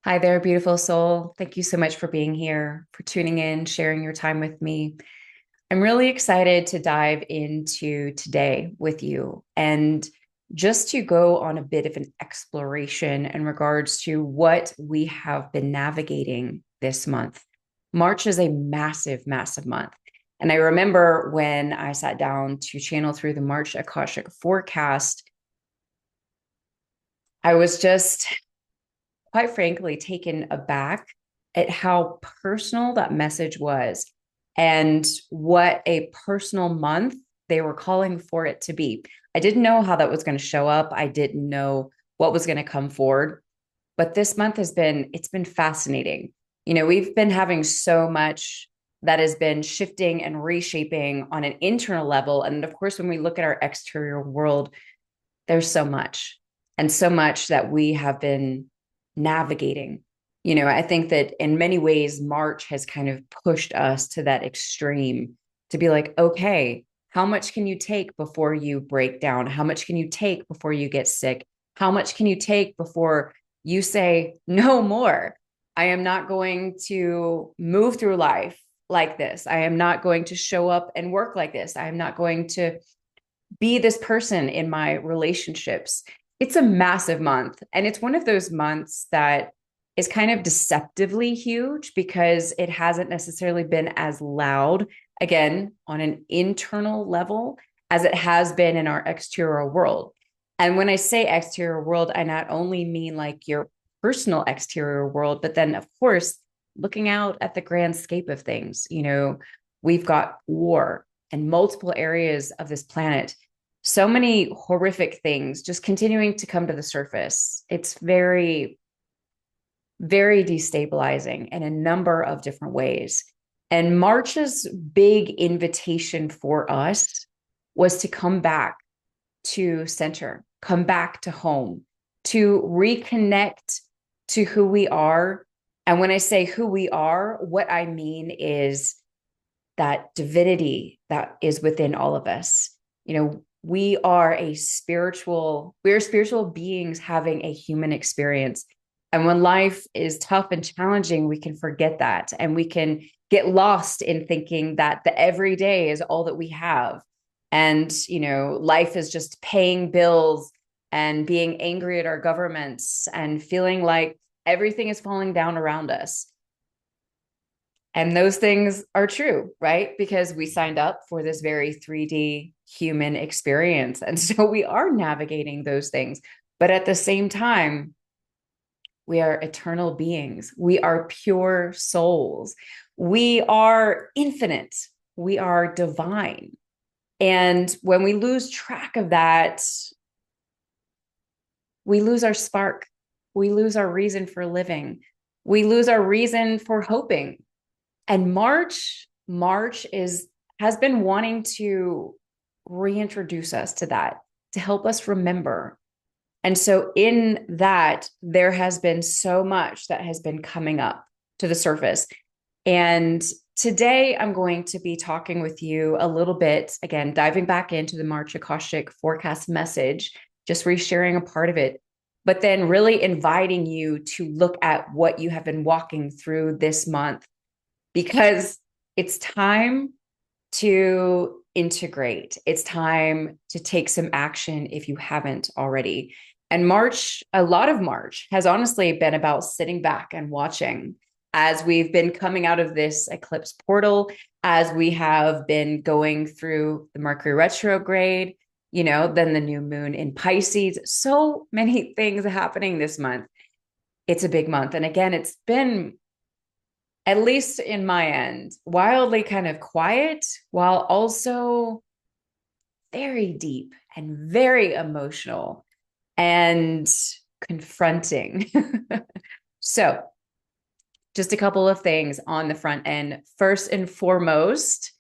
Hi there, beautiful soul. Thank you so much for being here, for tuning in, sharing your time with me. I'm really excited to dive into today with you and just to go on a bit of an exploration in regards to what we have been navigating this month. March is a massive, massive month. And I remember when I sat down to channel through the March Akashic forecast, I was just quite frankly taken aback at how personal that message was and what a personal month they were calling for it to be. I didn't know how that was going to show up. I didn't know what was going to come forward, but this month it's been fascinating. We've been having so much that has been shifting and reshaping on an internal level. And of course, when we look at our exterior world, there's so much and so much that we have been navigating. I think that in many ways, March has kind of pushed us to that extreme to be like, okay, how much can you take before you break down? How much can you take before you get sick? How much can you take before you say, no more? I am not going to move through life like this. I am not going to show up and work like this. I am not going to be this person in my relationships. It's a massive month. And it's one of those months that is kind of deceptively huge because it hasn't necessarily been as loud, again, on an internal level as it has been in our exterior world. And when I say exterior world, I not only mean like your personal exterior world, but then, of course, looking out at the grand scape of things. We've got war in multiple areas of this planet, so many horrific things just continuing to come to the surface. It's very, very destabilizing in a number of different ways. And March's big invitation for us was to come back to center, come back to home, to reconnect to who we are. And when I say who we are, what I mean is that divinity that is within all of us. We're spiritual beings having a human experience. And when life is tough and challenging, we can forget that and we can get lost in thinking that the everyday is all that we have. And, life is just paying bills and being angry at our governments and feeling like everything is falling down around us. And those things are true, right? Because we signed up for this very 3D human experience. And so we are navigating those things. But at the same time, we are eternal beings. We are pure souls. We are infinite. We are divine. And when we lose track of that, we lose our spark. We lose our reason for living. We lose our reason for hoping. And March has been wanting to reintroduce us to that, to help us remember. And so in that, there has been so much that has been coming up to the surface. And today I'm going to be talking with you a little bit, again, diving back into the March Akashic forecast message, just resharing a part of it, but then really inviting you to look at what you have been walking through this month, because it's time to integrate. It's time to take some action if you haven't already. And a lot of March has honestly been about sitting back and watching as we've been coming out of this eclipse portal, as we have been going through the Mercury retrograde, then the new moon in Pisces. So many things happening this month. It's a big month. And again, it's been, at least in my end, wildly kind of quiet while also very deep and very emotional and confronting. So, just a couple of things on the front end. First and foremost,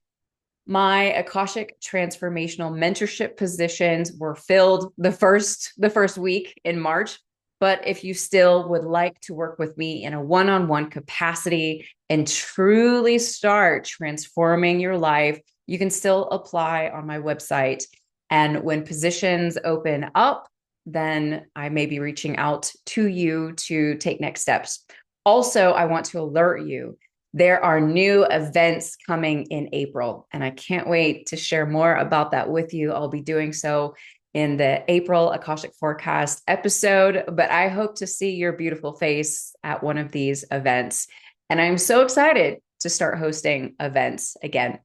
my Akashic transformational mentorship positions were filled the first week in March. But if you still would like to work with me in a one-on-one capacity and truly start transforming your life, you can still apply on my website. And when positions open up, then I may be reaching out to you to take next steps. Also, I want to alert you there are new events coming in April, and I can't wait to share more about that with you. I'll be doing so in the April Akashic Forecast episode, but I hope to see your beautiful face at one of these events. And I'm so excited to start hosting events again.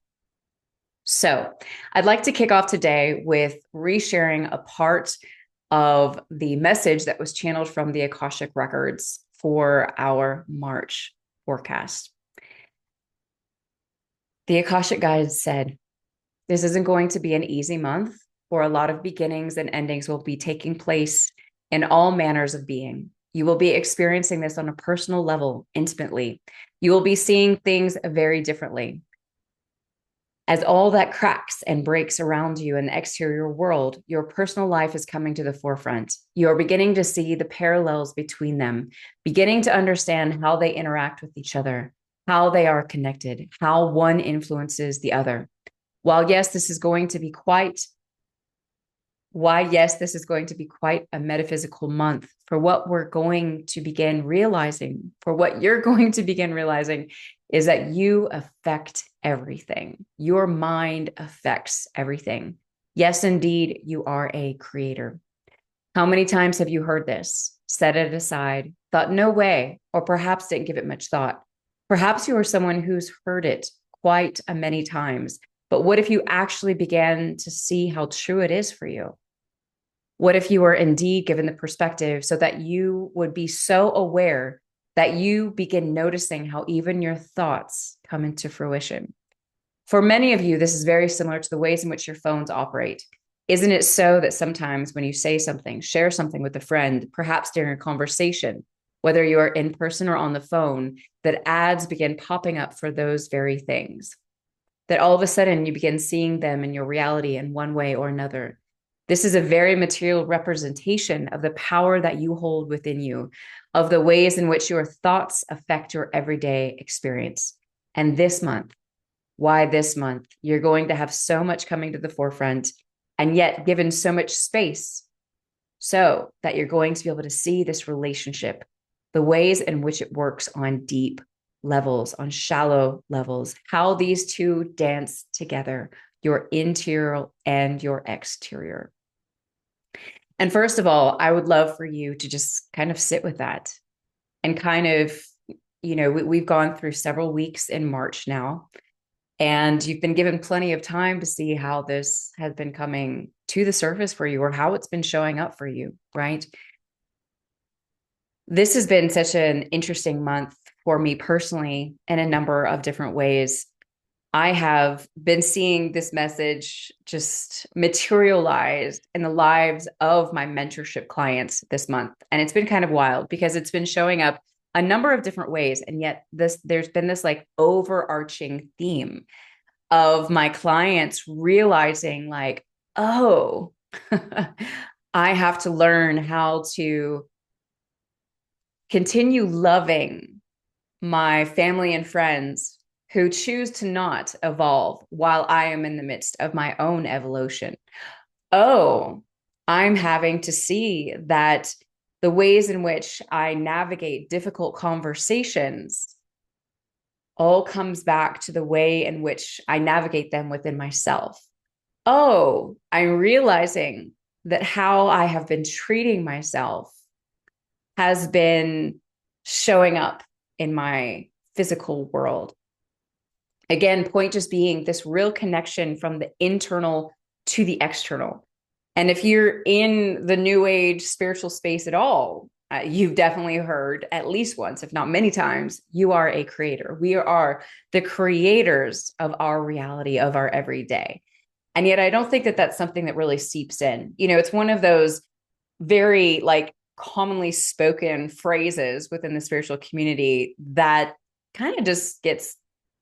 So I'd like to kick off today with resharing a part of the message that was channeled from the Akashic Records for our March forecast. The Akashic Guides said, this isn't going to be an easy month, for a lot of beginnings and endings will be taking place in all manners of being. You will be experiencing this on a personal level, intimately. You will be seeing things very differently. As all that cracks and breaks around you in the exterior world, your personal life is coming to the forefront. You are beginning to see the parallels between them, beginning to understand how they interact with each other, how they are connected, how one influences the other. Yes, this is going to be quite a metaphysical month. For what we're going to begin realizing, for what you're going to begin realizing, is that you affect everything. Your mind affects everything. Yes, indeed, you are a creator. How many times have you heard this, set it aside, thought no way, or perhaps didn't give it much thought? Perhaps you are someone who's heard it quite a many times, but what if you actually began to see how true it is for you? What if you were indeed given the perspective so that you would be so aware that you begin noticing how even your thoughts come into fruition? For many of you, this is very similar to the ways in which your phones operate. Isn't it so that sometimes when you say something, share something with a friend, perhaps during a conversation, whether you are in person or on the phone, that ads begin popping up for those very things? That all of a sudden you begin seeing them in your reality in one way or another. This is a very material representation of the power that you hold within you, of the ways in which your thoughts affect your everyday experience. And this month, why this month? You're going to have so much coming to the forefront, and yet given so much space so that you're going to be able to see this relationship, the ways in which it works on deep levels, on shallow levels, how these two dance together, your interior and your exterior. And first of all, I would love for you to just kind of sit with that and kind of, we've gone through several weeks in March now, and you've been given plenty of time to see how this has been coming to the surface for you or how it's been showing up for you, right? This has been such an interesting month for me personally in a number of different ways. I have been seeing this message just materialized in the lives of my mentorship clients this month. And it's been kind of wild because it's been showing up a number of different ways. And yet there's been this like overarching theme of my clients realizing like, oh, I have to learn how to continue loving my family and friends who choose to not evolve while I am in the midst of my own evolution. Oh, I'm having to see that the ways in which I navigate difficult conversations all comes back to the way in which I navigate them within myself. Oh, I'm realizing that how I have been treating myself has been showing up in my physical world. Again, point just being this real connection from the internal to the external. And if you're in the new age spiritual space at all, you've definitely heard at least once, if not many times, you are a creator. We are the creators of our reality, of our everyday. And yet I don't think that that's something that really seeps in. It's one of those very like commonly spoken phrases within the spiritual community that kind of just gets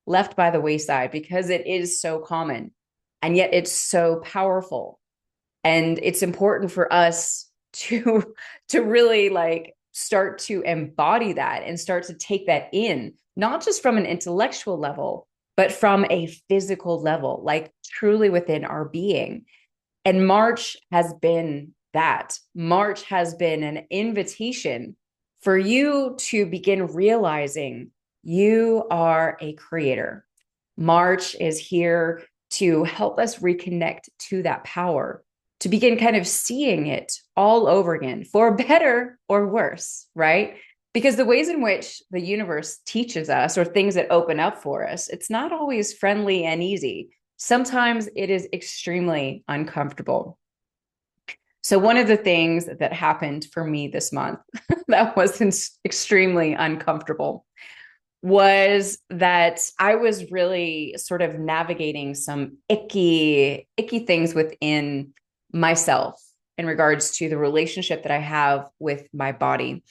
left by the wayside because it is so common and yet it's so powerful. And it's important for us to really like start to embody that and start to take that in, not just from an intellectual level, but from a physical level, like truly within our being. And March has been that, March has been an invitation for you to begin realizing you are a creator. March is here to help us reconnect to that power, to begin kind of seeing it all over again, for better or worse, right? Because the ways in which the universe teaches us or things that open up for us, it's not always friendly and easy. Sometimes it is extremely uncomfortable. So, one of the things that happened for me this month that was extremely uncomfortable was that I was really sort of navigating some icky things within myself in regards to the relationship that I have with my body.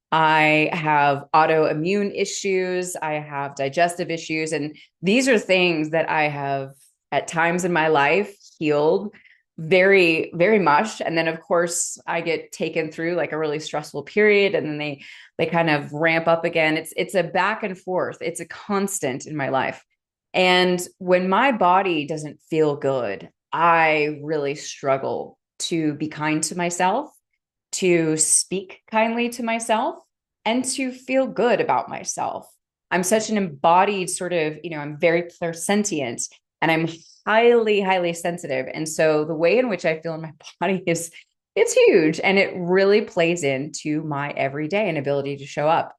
I have autoimmune issues, I have digestive issues, and these are things that I have at times in my life healed very, very much. And then of course I get taken through like a really stressful period and then they kind of ramp up again. It's a back and forth. It's a constant in my life. And when my body doesn't feel good, I really struggle to be kind to myself, to speak kindly to myself, and to feel good about myself. I'm such an embodied sort of, I'm very clairsentient and I'm highly, highly sensitive. And so the way in which I feel in my body is it's huge and it really plays into my everyday and ability to show up.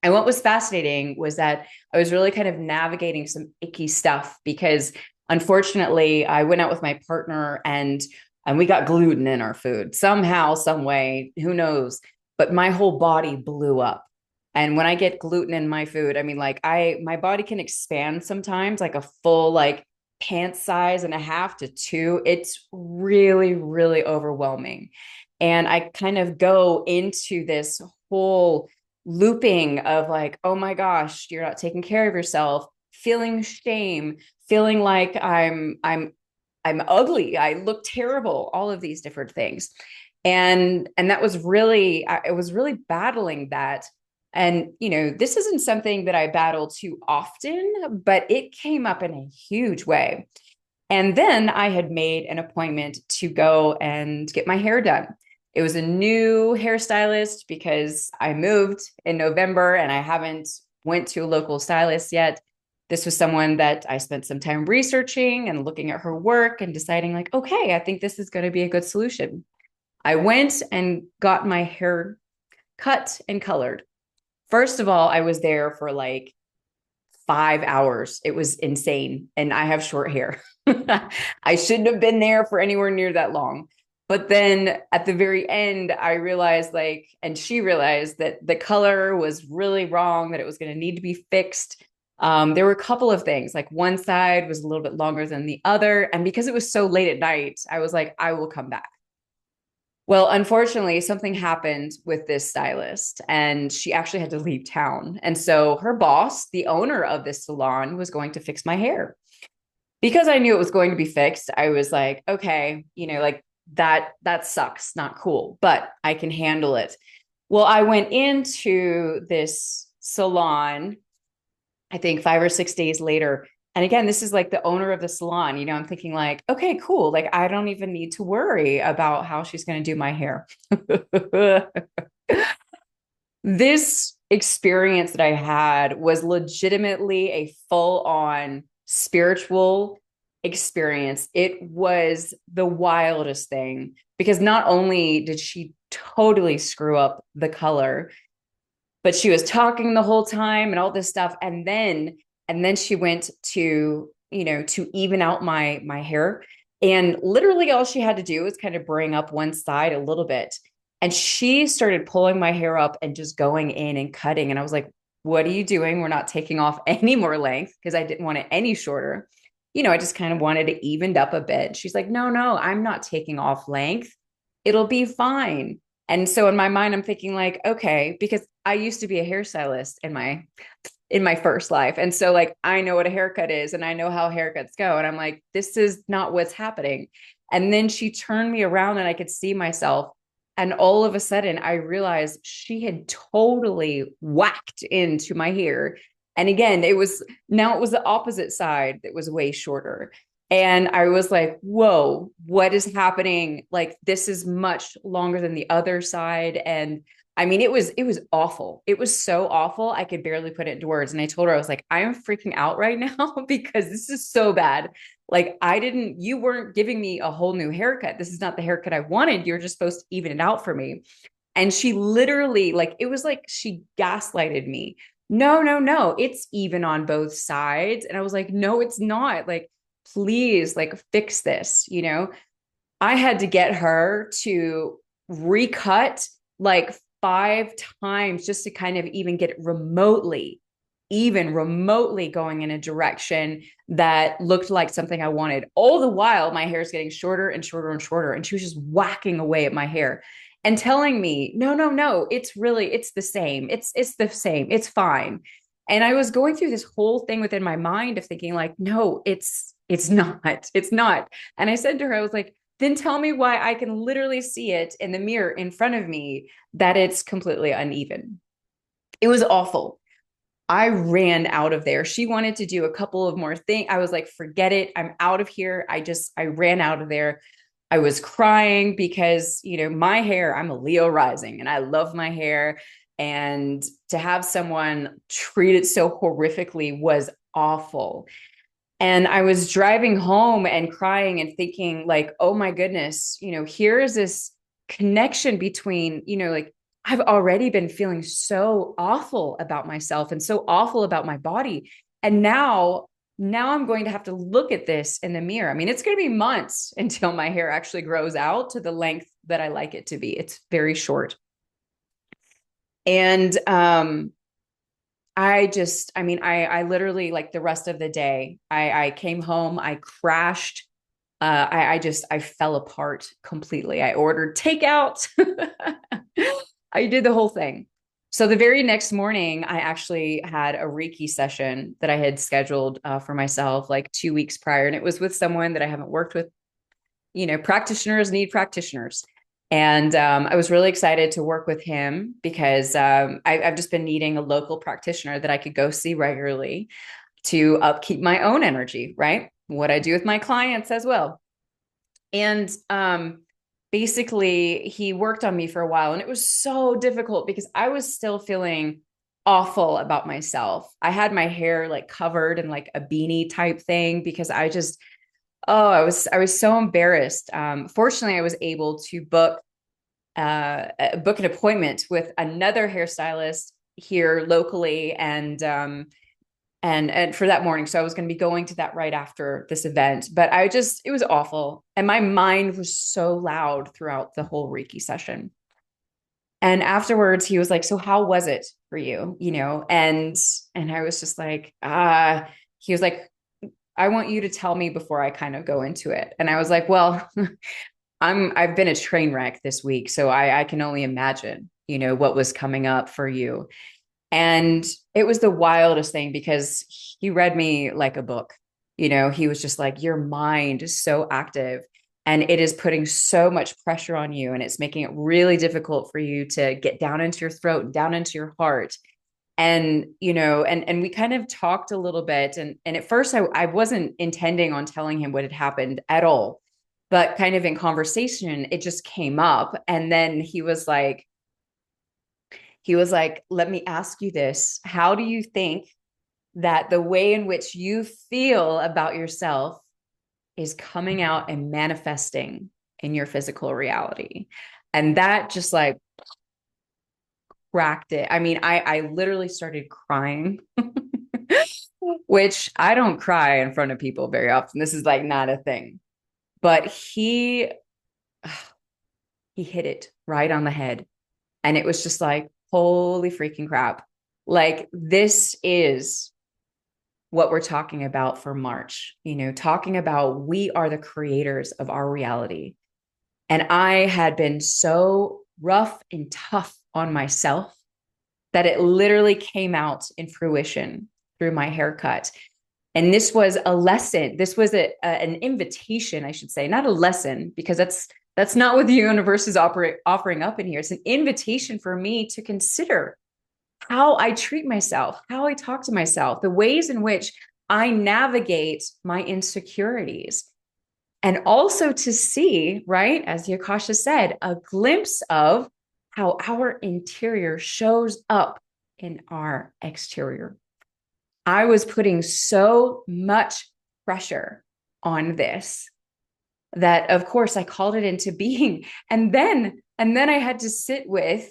And what was fascinating was that I was really kind of navigating some icky stuff because unfortunately I went out with my partner and we got gluten in our food somehow, some way, who knows, but my whole body blew up. And when I get gluten in my food, I mean, like my body can expand sometimes like a full, like pant size and a half to two. It's really, really overwhelming. And I kind of go into this whole looping of like, oh my gosh, you're not taking care of yourself, feeling shame, feeling like I'm ugly, I look terrible, all of these different things. And that was really, I was really battling that. And this isn't something that I battle too often, but it came up in a huge way. And then I had made an appointment to go and get my hair done. It was a new hairstylist because I moved in November and I haven't went to a local stylist yet. This was someone that I spent some time researching and looking at her work and deciding like, okay, I think this is going to be a good solution. I went and got my hair cut and colored. First of all, I was there for like 5 hours. It was insane. And I have short hair. I shouldn't have been there for anywhere near that long. But then at the very end, I realized like, and she realized that the color was really wrong, that it was going to need to be fixed. There were a couple of things, like one side was a little bit longer than the other. And because it was so late at night, I was like, I will come back. Well, unfortunately, something happened with this stylist and she actually had to leave town. And so her boss, the owner of this salon, was going to fix my hair. Because I knew it was going to be fixed, I was like, okay, like that sucks, not cool, but I can handle it. Well, I went into this salon, I think 5 or 6 days later. And again, this is like the owner of the salon. I'm thinking like, okay, cool. Like, I don't even need to worry about how she's going to do my hair. This experience that I had was legitimately a full on spiritual experience. It was the wildest thing because not only did she totally screw up the color, but she was talking the whole time and all this stuff. And then she went to even out my hair. And literally all she had to do was kind of bring up one side a little bit. And she started pulling my hair up and just going in and cutting. And I was like, what are you doing? We're not taking off any more length because I didn't want it any shorter. I just kind of wanted it evened up a bit. She's like, no, I'm not taking off length. It'll be fine. And so in my mind, I'm thinking like, okay, because I used to be a hairstylist in my first life. And so like, I know what a haircut is and I know how haircuts go. And I'm like, this is not what's happening. And then she turned me around and I could see myself. And all of a sudden I realized she had totally whacked into my hair. And again, it was the opposite side that was way shorter. And I was like, whoa, what is happening? Like, this is much longer than the other side. And I mean, it was awful. It was so awful. I could barely put it into words. And I told her, I was like, I am freaking out right now because this is so bad. Like, you weren't giving me a whole new haircut. This is not the haircut I wanted. You're just supposed to even it out for me. And she literally, like, it was like she gaslighted me. No, no, no, it's even on both sides. And I was like, no, it's not. Like, please, like, fix this. I had to get her to recut like 5 times just to kind of even get it even remotely going in a direction that looked like something I wanted. All the while, my hair is getting shorter and shorter and shorter. And she was just whacking away at my hair and telling me, no, no, no, it's the same. It's the same. It's fine. And I was going through this whole thing within my mind of thinking, like, no, it's not. It's not. And I said to her, I was like, then tell me why I can literally see it in the mirror in front of me that it's completely uneven. It was awful. I ran out of there. She wanted to do a couple of more things. I was like, forget it. I'm out of here. I ran out of there. I was crying because, my hair, I'm a Leo rising and I love my hair. And to have someone treat it so horrifically was awful. And I was driving home and crying and thinking, like, oh my goodness, here is this connection between, like, I've already been feeling so awful about myself and so awful about my body. And now I'm going to have to look at this in the mirror. I mean, it's going to be months until my hair actually grows out to the length that I like it to be. It's very short. And I literally, like, the rest of the day, I came home, I crashed. I fell apart completely. I ordered takeout. I did the whole thing. So the very next morning, I actually had a Reiki session that I had scheduled for myself like 2 weeks prior. And it was with someone that I haven't worked with. Practitioners need practitioners. And I was really excited to work with him because I've just been needing a local practitioner that I could go see regularly to upkeep my own energy, right? What I do with my clients as well. And basically, he worked on me for a while, and it was so difficult because I was still feeling awful about myself. I had my hair like covered in like a beanie type thing because I was so embarrassed. Fortunately, I was able to book an appointment with another hairstylist here locally, and for that morning. So I was going to be going to that right after this event, but it was awful. And my mind was so loud throughout the whole Reiki session. And afterwards he was like, so how was it for you? And I was just like, he was like, I want you to tell me before I kind of go into it. And I was like, well, I've been a train wreck this week, so I can only imagine, what was coming up for you. And it was the wildest thing because he read me like a book. He was just like, your mind is so active and it is putting so much pressure on you. And it's making it really difficult for you to get down into your throat and down into your heart. And, and we kind of talked a little bit. And at first I wasn't intending on telling him what had happened at all. But kind of in conversation, it just came up. And then he was like, let me ask you this. How do you think that the way in which you feel about yourself is coming out and manifesting in your physical reality? And that just like cracked it. I mean, I literally started crying, which I don't cry in front of people very often. This is like not a thing. But he hit it right on the head. And it was just like, holy freaking crap. Like, this is what we're talking about for March, talking about we are the creators of our reality. And I had been so rough and tough on myself that it literally came out in fruition through my haircut. And this was a lesson. This was an invitation, I should say, not a lesson, because that's not what the universe is offering up in here. It's an invitation for me to consider how I treat myself, how I talk to myself, the ways in which I navigate my insecurities. And also to see, right, as the Akasha said, a glimpse of how our interior shows up in our exterior. I was putting so much pressure on this that, of course, I called it into being. And then I had to sit with,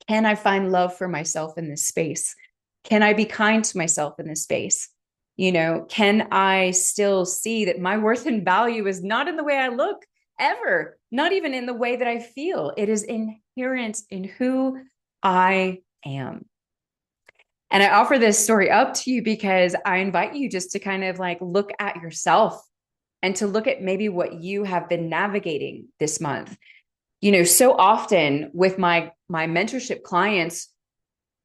can I find love for myself in this space? Can I be kind to myself in this space? Can I still see that my worth and value is not in the way I look ever, not even in the way that I feel? It is inherent in who I am. And I offer this story up to you because I invite you just to kind of like look at yourself and to look at maybe what you have been navigating this month. So often with my mentorship clients,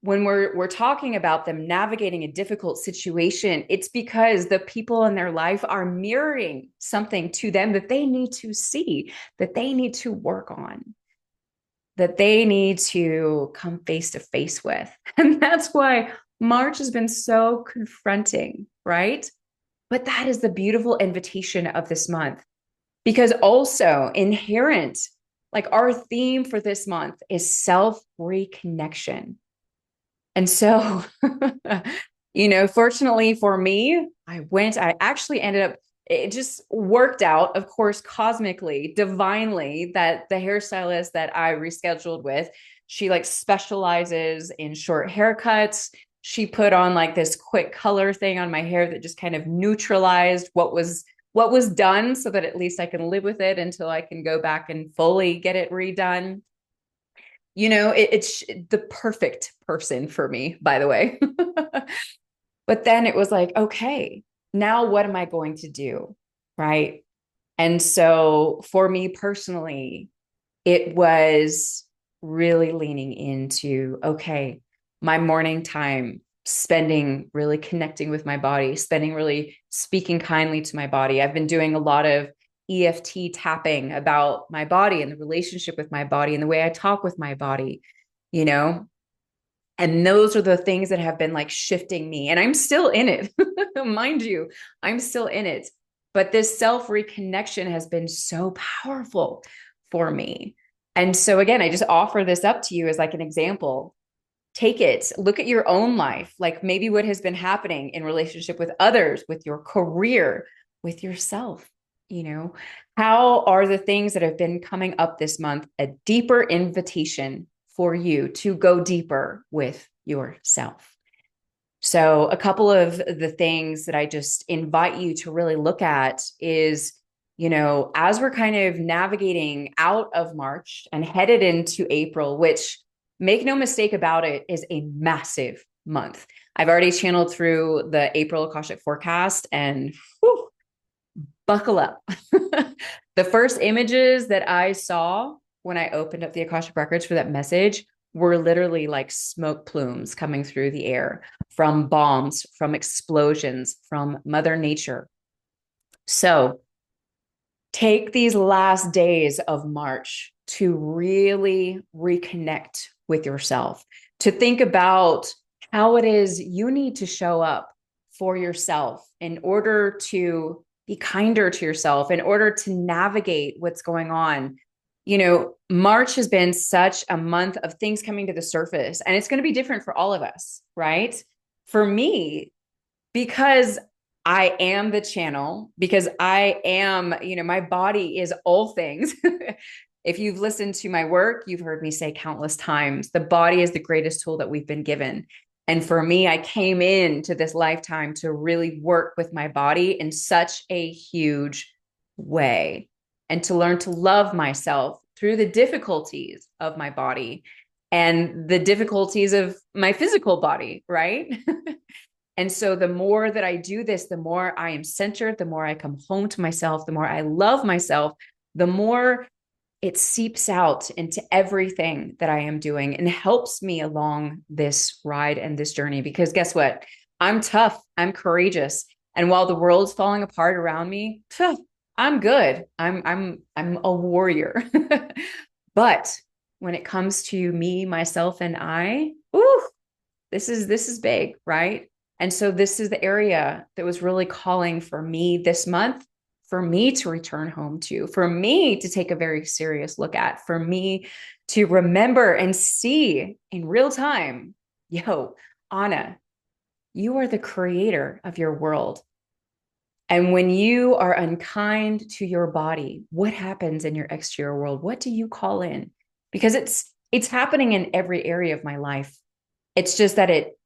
when we're talking about them navigating a difficult situation, it's because the people in their life are mirroring something to them that they need to see, that they need to work on, that they need to come face to face with. And that's why March has been so confronting, right? But that is the beautiful invitation of this month, because also inherent, like our theme for this month is self-reconnection. And so, fortunately for me, I actually ended up, it just worked out, of course, cosmically, divinely, that the hairstylist that I rescheduled with, she like specializes in short haircuts. She put on like this quick color thing on my hair that just kind of neutralized what was done, so that at least I can live with it until I can go back and fully get it redone. It's the perfect person for me, by the way. But then it was like, okay, now what am I going to do? Right. And so for me personally, it was really leaning into, okay, my morning time, spending really connecting with my body, spending really speaking kindly to my body. I've been doing a lot of EFT tapping about my body and the relationship with my body and the way I talk with my body, you know? And those are the things that have been like shifting me. And I'm still in it, mind you, I'm still in it. But this self reconnection has been so powerful for me. And so, again, I just offer this up to you as like an example. Take it, look at your own life, like maybe what has been happening in relationship with others, with your career, with yourself. How are the things that have been coming up this month a deeper invitation for you to go deeper with yourself? So a couple of the things that I just invite you to really look at is, as we're kind of navigating out of March and headed into April, which, make no mistake about it, is a massive month. I've already channeled through the April Akashic forecast, and whew, buckle up. The first images that I saw when I opened up the Akashic Records for that message were literally like smoke plumes coming through the air from bombs, from explosions, from Mother Nature. So take these last days of March to really reconnect with yourself, to think about how it is you need to show up for yourself in order to be kinder to yourself, in order to navigate what's going on. March has been such a month of things coming to the surface, and it's going to be different for all of us, right? For me, because I am the channel, because I am, my body is all things. If you've listened to my work, you've heard me say countless times, the body is the greatest tool that we've been given. And for me, I came into this lifetime to really work with my body in such a huge way, and to learn to love myself through the difficulties of my body and the difficulties of my physical body, right? And so the more that I do this, the more I am centered, the more I come home to myself, the more I love myself, the more it seeps out into everything that I am doing and helps me along this ride and this journey. Because guess what? I'm tough. I'm courageous. And while the world's falling apart around me, I'm good. I'm a warrior. But when it comes to me, myself, and I, ooh, this is big, right? And so this is the area that was really calling for me this month, for me to return home to, for me to take a very serious look at, for me to remember and see in real time, yo, Anna, you are the creator of your world. And when you are unkind to your body, what happens in your exterior world? What do you call in? Because it's happening in every area of my life. It's just that it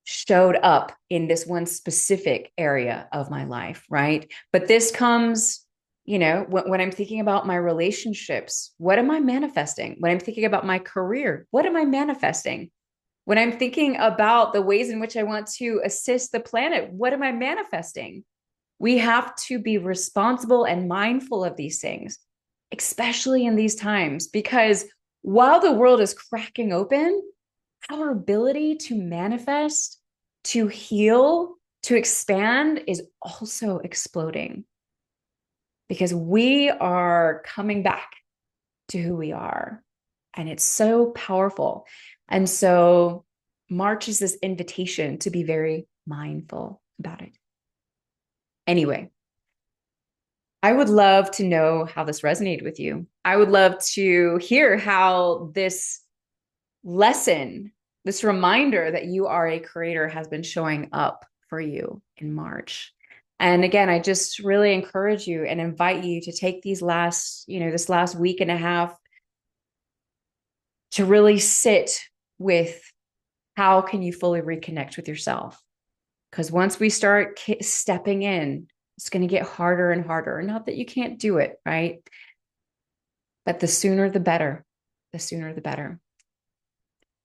showed up in this one specific area of my life, right? But this comes, when I'm thinking about my relationships, what am I manifesting? When I'm thinking about my career, what am I manifesting? When I'm thinking about the ways in which I want to assist the planet, what am I manifesting? We have to be responsible and mindful of these things, especially in these times, because while the world is cracking open, our ability to manifest, to heal, to expand is also exploding because we are coming back to who we are. And it's so powerful. And so March is this invitation to be very mindful about it. Anyway, I would love to know how this resonated with you. I would love to hear how this lesson, this reminder that you are a creator has been showing up for you in March. And again, I just really encourage you and invite you to take this last week and a half to really sit with how can you fully reconnect with yourself? Because once we start stepping in, it's going to get harder and harder. Not that you can't do it, right? But the sooner the better. The sooner the better.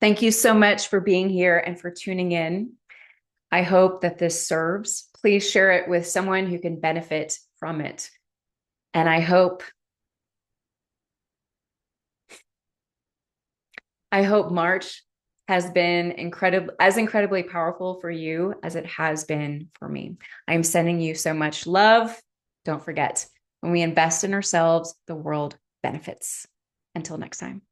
Thank you so much for being here and for tuning in. I hope that this serves. Please share it with someone who can benefit from it. And I hope March has been incredibly powerful for you as it has been for me. I'm sending you so much love. Don't forget, when we invest in ourselves, the world benefits. Until next time.